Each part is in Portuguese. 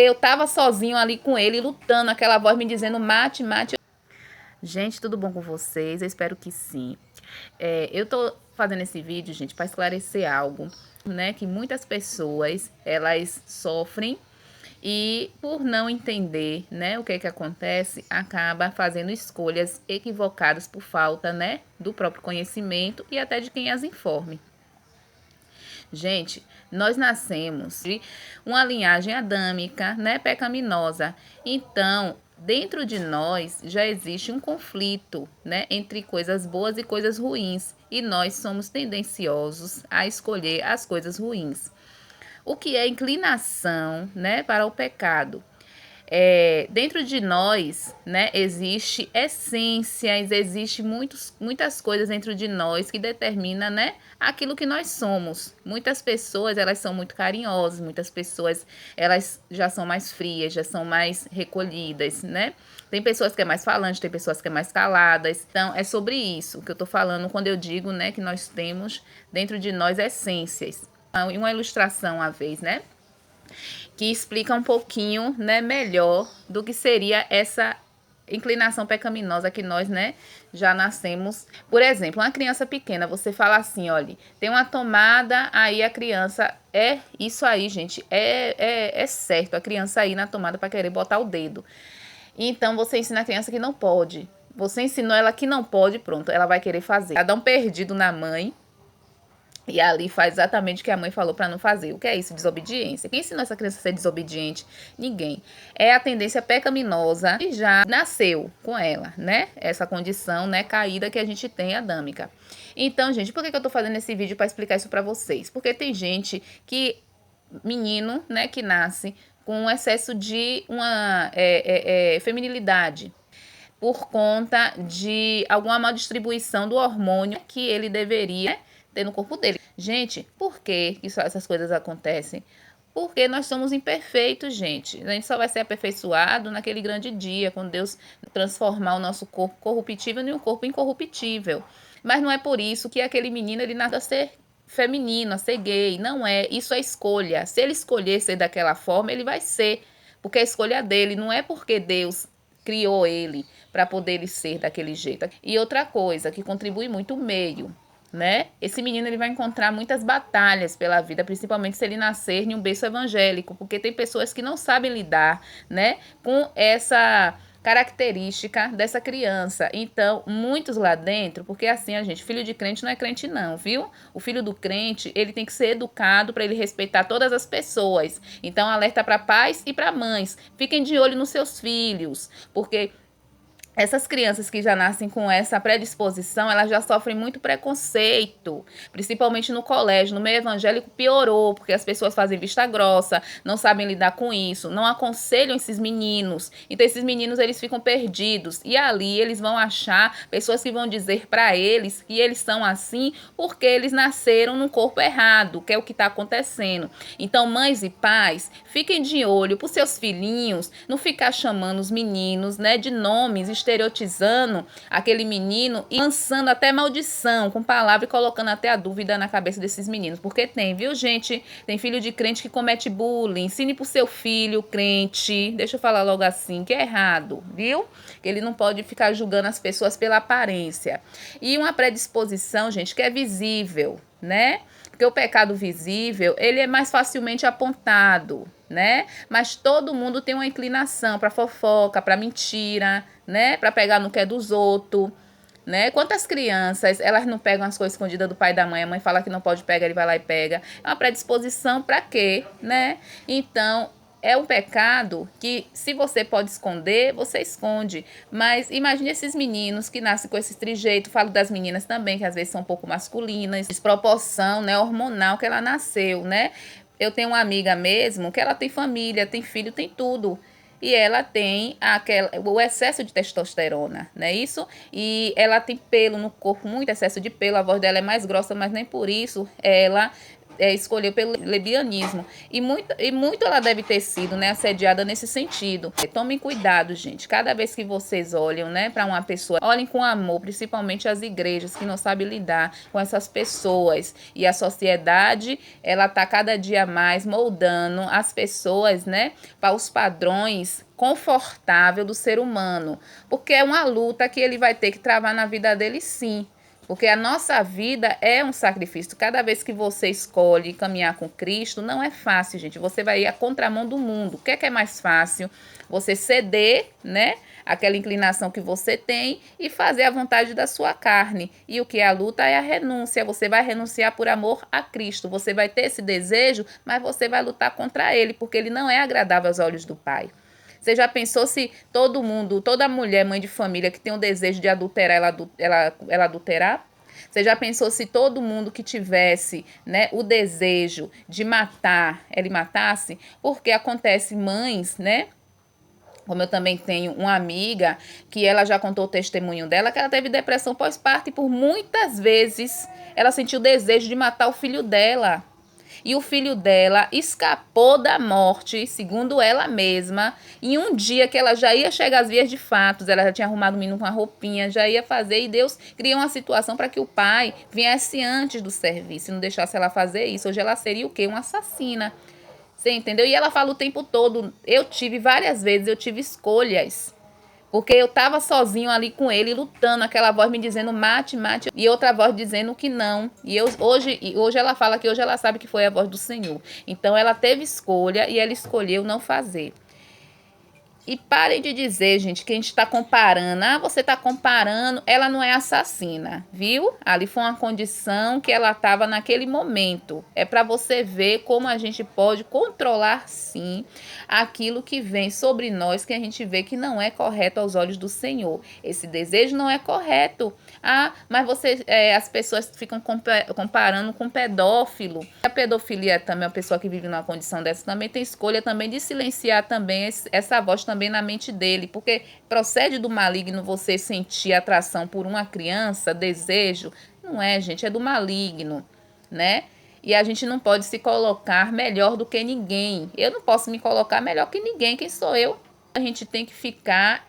Eu tava sozinho ali com ele, lutando, aquela voz me dizendo mate, mate. Gente, tudo bom com vocês? Eu espero que sim. Eu tô fazendo esse vídeo, gente, para esclarecer algo, né? Que muitas pessoas, elas sofrem e por não entender, né, o que é que acontece, acaba fazendo escolhas equivocadas por falta, né, do próprio conhecimento e até de quem as informe. Gente, nós nascemos de uma linhagem adâmica, né, pecaminosa. Então, dentro de nós já existe um conflito, né, entre coisas boas e coisas ruins, e nós somos tendenciosos a escolher as coisas ruins. O que é inclinação, né, para o pecado? Dentro de nós, né, existe essências, existe muitas coisas dentro de nós que determina, né, aquilo que nós somos. Muitas pessoas, elas são muito carinhosas, muitas pessoas, elas já são mais frias, já são mais recolhidas, né? Tem pessoas que é mais falante, tem pessoas que é mais caladas. Então, é sobre isso que eu tô falando quando eu digo, né, que nós temos dentro de nós essências. Uma ilustração uma vez, né, que explica um pouquinho, né, melhor do que seria essa inclinação pecaminosa que nós, né, já nascemos. Por exemplo, uma criança pequena, você fala assim, olha, tem uma tomada, aí a criança, isso aí, gente, é certo, a criança aí na tomada para querer botar o dedo. Então, você ensina a criança que não pode. Você ensinou ela que não pode, pronto, ela vai querer fazer. Ela dá um perdido na mãe, e ali faz exatamente o que a mãe falou para não fazer. O que é isso? Desobediência. Quem ensinou essa criança a ser desobediente? Ninguém. É a tendência pecaminosa que já nasceu com ela, né? Essa condição, né, caída que a gente tem, adâmica. Então, gente, por que eu tô fazendo esse vídeo para explicar isso para vocês? Porque tem gente que, menino, né, que nasce com um excesso de uma feminilidade, por conta de alguma má distribuição do hormônio que ele deveria ter no corpo dele. Gente, por que essas coisas acontecem? Porque nós somos imperfeitos, gente. A gente só vai ser aperfeiçoado naquele grande dia, quando Deus transformar o nosso corpo corruptível em um corpo incorruptível. Mas não é por isso que aquele menino ele nasce a ser feminino, a ser gay. Não é. Isso é escolha. Se ele escolher ser daquela forma, ele vai ser. Porque a escolha dele não é porque Deus criou ele para poder ele ser daquele jeito. E outra coisa que contribui muito, o meio, né? Esse menino ele vai encontrar muitas batalhas pela vida, principalmente se ele nascer em um berço evangélico, porque tem pessoas que não sabem lidar, né, com essa característica dessa criança. Então, muitos lá dentro, porque assim, a gente, filho de crente não é crente não, viu? O filho do crente, ele tem que ser educado para ele respeitar todas as pessoas. Então, alerta para pais e para mães. Fiquem de olho nos seus filhos, porque essas crianças que já nascem com essa predisposição, elas já sofrem muito preconceito, principalmente no colégio. No meio evangélico piorou, porque as pessoas fazem vista grossa, não sabem lidar com isso, não aconselham esses meninos. Então esses meninos eles ficam perdidos e ali eles vão achar pessoas que vão dizer para eles que eles são assim porque eles nasceram num corpo errado, que é o que está acontecendo. Então mães e pais, fiquem de olho para os seus filhinhos não ficar chamando os meninos, né, de nomes estereotizando aquele menino e lançando até maldição com palavra e colocando até a dúvida na cabeça desses meninos. Porque tem, viu, gente? Tem filho de crente que comete bullying. Ensine pro seu filho crente. Deixa eu falar logo assim, que é errado, viu? Que ele não pode ficar julgando as pessoas pela aparência. E uma predisposição, gente, que é visível, né? Porque o pecado visível, ele é mais facilmente apontado, né? Mas todo mundo tem uma inclinação para fofoca, para mentira, né? Para pegar no que é dos outros, né? Quantas crianças, elas não pegam as coisas escondidas do pai e da mãe, a mãe fala que não pode pegar, ele vai lá e pega. É uma predisposição para quê, né? Então, é um pecado que, se você pode esconder, você esconde. Mas imagine esses meninos que nascem com esse trejeito. Falo das meninas também, que às vezes são um pouco masculinas. Desproporção, né, hormonal que ela nasceu, né? Eu tenho uma amiga mesmo que ela tem família, tem filho, tem tudo. E ela tem o excesso de testosterona, não é isso? E ela tem pelo no corpo, muito excesso de pelo. A voz dela é mais grossa, mas nem por isso ela escolheu pelo lesbianismo. E muito ela deve ter sido, né, assediada nesse sentido. Tomem cuidado, gente. Cada vez que vocês olham, né, para uma pessoa, olhem com amor, principalmente as igrejas que não sabem lidar com essas pessoas. E a sociedade, ela tá cada dia mais moldando as pessoas, né, para os padrões confortável do ser humano, porque é uma luta que ele vai ter que travar na vida dele, sim, porque a nossa vida é um sacrifício. Cada vez que você escolhe caminhar com Cristo, não é fácil, gente. Você vai ir à contramão do mundo. O que é mais fácil? Você ceder, né, aquela inclinação que você tem e fazer a vontade da sua carne. E o que é a luta é a renúncia. Você vai renunciar por amor a Cristo. Você vai ter esse desejo, mas você vai lutar contra ele, porque ele não é agradável aos olhos do Pai. Você já pensou se todo mundo, toda mulher, mãe de família que tem o desejo de adulterar, ela adulterar? Você já pensou se todo mundo que tivesse, né, o desejo de matar, ele matasse? Porque acontece mães, né? Como eu também tenho uma amiga que ela já contou o testemunho dela, que ela teve depressão pós-parto e por muitas vezes ela sentiu o desejo de matar o filho dela. E o filho dela escapou da morte, segundo ela mesma, em um dia que ela já ia chegar às vias de fato, ela já tinha arrumado o menino com a roupinha, já ia fazer, e Deus criou uma situação para que o pai viesse antes do serviço e não deixasse ela fazer isso. Hoje ela seria o quê? Uma assassina. Você entendeu? E ela fala o tempo todo, várias vezes, eu tive escolhas. Porque eu estava sozinho ali com ele, lutando, aquela voz me dizendo mate, mate, e outra voz dizendo que não. Hoje ela fala que hoje ela sabe que foi a voz do Senhor. Então ela teve escolha e ela escolheu não fazer. E parem de dizer, gente, que a gente está comparando. Ah, você está comparando. Ela não é assassina, viu? Ali foi uma condição que ela estava naquele momento. É para você ver como a gente pode controlar, sim, aquilo que vem sobre nós, que a gente vê que não é correto aos olhos do Senhor. Esse desejo não é correto. Ah, mas as pessoas ficam comparando com pedófilo. A pedofilia também, a pessoa que vive numa condição dessa também tem escolha também de silenciar também essa voz também na mente dele, porque procede do maligno você sentir atração por uma criança, desejo, não é, gente, é do maligno, né? E a gente não pode se colocar melhor do que ninguém. Eu não posso me colocar melhor que ninguém, quem sou eu? A gente tem que ficar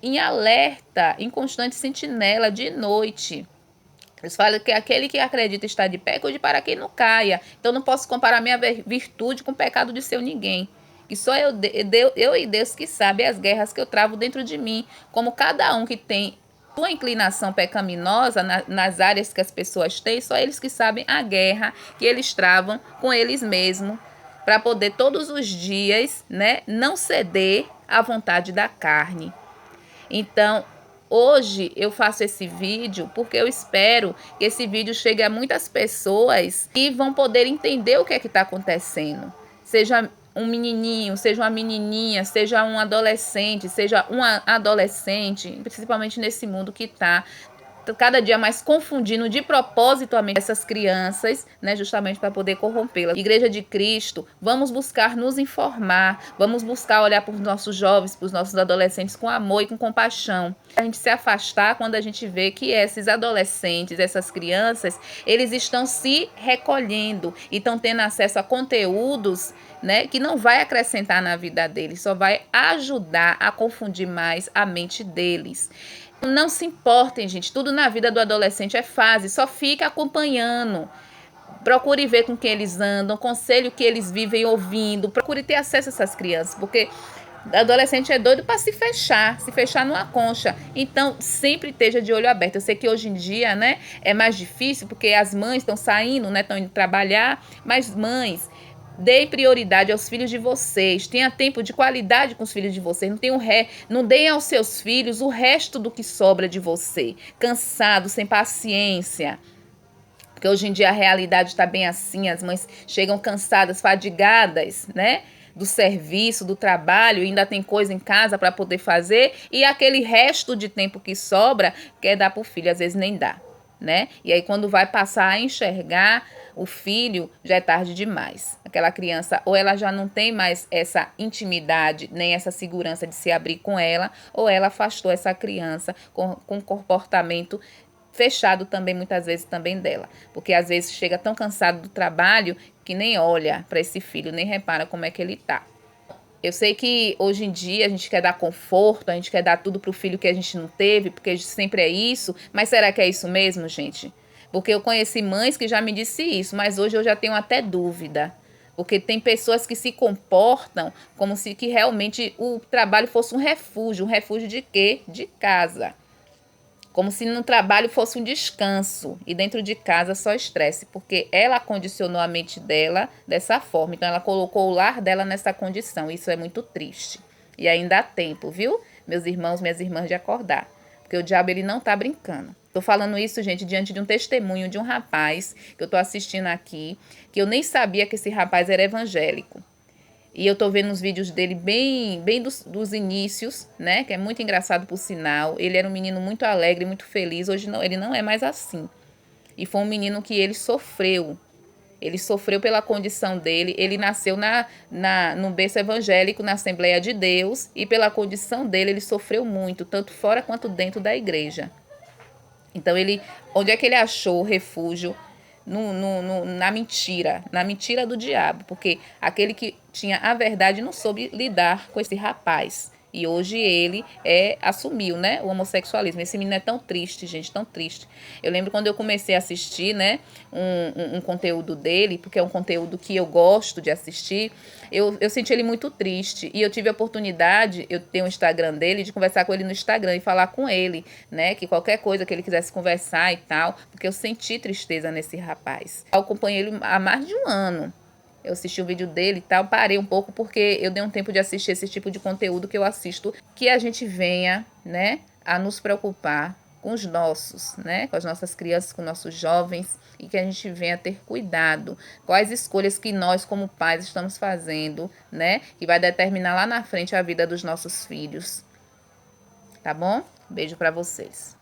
em alerta, em constante sentinela de noite. Eles falam que aquele que acredita está de pé, cuide para que não caia. Então não posso comparar minha virtude com o pecado de seu ninguém. Que só eu e Deus que sabe as guerras que eu travo dentro de mim. Como cada um que tem sua inclinação pecaminosa nas áreas que as pessoas têm, só eles que sabem a guerra que eles travam com eles mesmos, para poder todos os dias, né, não ceder à vontade da carne. Então, hoje eu faço esse vídeo porque eu espero que esse vídeo chegue a muitas pessoas que vão poder entender o que é que está acontecendo. Seja um menininho, seja uma menininha, seja um adolescente, principalmente nesse mundo que está cada dia mais confundindo de propósito essas crianças, né, justamente para poder corrompê-las. Igreja de Cristo, vamos buscar nos informar, vamos buscar olhar para os nossos jovens, para os nossos adolescentes com amor e com compaixão. A gente se afastar quando a gente vê que esses adolescentes, essas crianças, eles estão se recolhendo e estão tendo acesso a conteúdos, né, que não vai acrescentar na vida deles, só vai ajudar a confundir mais a mente deles. Não se importem, gente. Tudo na vida do adolescente é fase. Só fica acompanhando. Procure ver com quem eles andam, conselho que eles vivem ouvindo. Procure ter acesso a essas crianças, porque o adolescente é doido para se fechar numa concha. Então, sempre esteja de olho aberto. Eu sei que hoje em dia, né, é mais difícil, porque as mães estão saindo, né, estão indo trabalhar. Mas, mães, deem prioridade aos filhos de vocês. Tenha tempo de qualidade com os filhos de vocês. Não deem aos seus filhos o resto do que sobra de você. Cansado, sem paciência. Porque hoje em dia a realidade está bem assim. As mães chegam cansadas, fadigadas, né? Do serviço, do trabalho, ainda tem coisa em casa para poder fazer. E aquele resto de tempo que sobra, quer dar para o filho. Às vezes nem dá, né? E aí quando vai passar a enxergar o filho, já é tarde demais. Aquela criança, ou ela já não tem mais essa intimidade, nem essa segurança de se abrir com ela, ou ela afastou essa criança com comportamento fechado também, muitas vezes, também dela. Porque às vezes chega tão cansado do trabalho que nem olha para esse filho, nem repara como é que ele tá. Eu sei que hoje em dia a gente quer dar conforto, a gente quer dar tudo pro filho que a gente não teve, porque sempre é isso. Mas será que é isso mesmo, gente? Porque eu conheci mães que já me disse isso, mas hoje eu já tenho até dúvida. Porque tem pessoas que se comportam como se que realmente o trabalho fosse um refúgio. Um refúgio de quê? De casa. Como se no trabalho fosse um descanso e dentro de casa só estresse, porque ela condicionou a mente dela dessa forma. Então ela colocou o lar dela nessa condição. Isso é muito triste. E ainda há tempo, viu? Meus irmãos, minhas irmãs, de acordar. Porque o diabo, ele não tá brincando. Tô falando isso, gente, diante de um testemunho de um rapaz que eu tô assistindo aqui, que eu nem sabia que esse rapaz era evangélico. E eu tô vendo os vídeos dele bem dos inícios, né? Que é muito engraçado por sinal. Ele era um menino muito alegre, muito feliz. Hoje não, ele não é mais assim. E foi um menino que ele sofreu. Ele sofreu pela condição dele. Ele nasceu no berço evangélico, na Assembleia de Deus. E pela condição dele, ele sofreu muito, tanto fora quanto dentro da igreja. Então, onde é que ele achou refúgio? Na mentira do diabo, porque aquele que tinha a verdade não soube lidar com esse rapaz. E hoje ele assumiu, né, o homossexualismo. Esse menino é tão triste, gente, tão triste. Eu lembro quando eu comecei a assistir, né, um conteúdo dele, porque é um conteúdo que eu gosto de assistir, eu senti ele muito triste. E eu tive a oportunidade, eu tenho o Instagram dele, de conversar com ele no Instagram e falar com ele, né, que qualquer coisa que ele quisesse conversar e tal, porque eu senti tristeza nesse rapaz. Eu acompanhei ele há mais de um ano. Eu assisti o vídeo dele e tal, parei um pouco porque eu dei um tempo de assistir esse tipo de conteúdo que eu assisto, que a gente venha, né, a nos preocupar com os nossos, né, com as nossas crianças, com nossos jovens, e que a gente venha ter cuidado com as escolhas que nós como pais estamos fazendo, né, que vai determinar lá na frente a vida dos nossos filhos. Tá bom? Beijo pra vocês.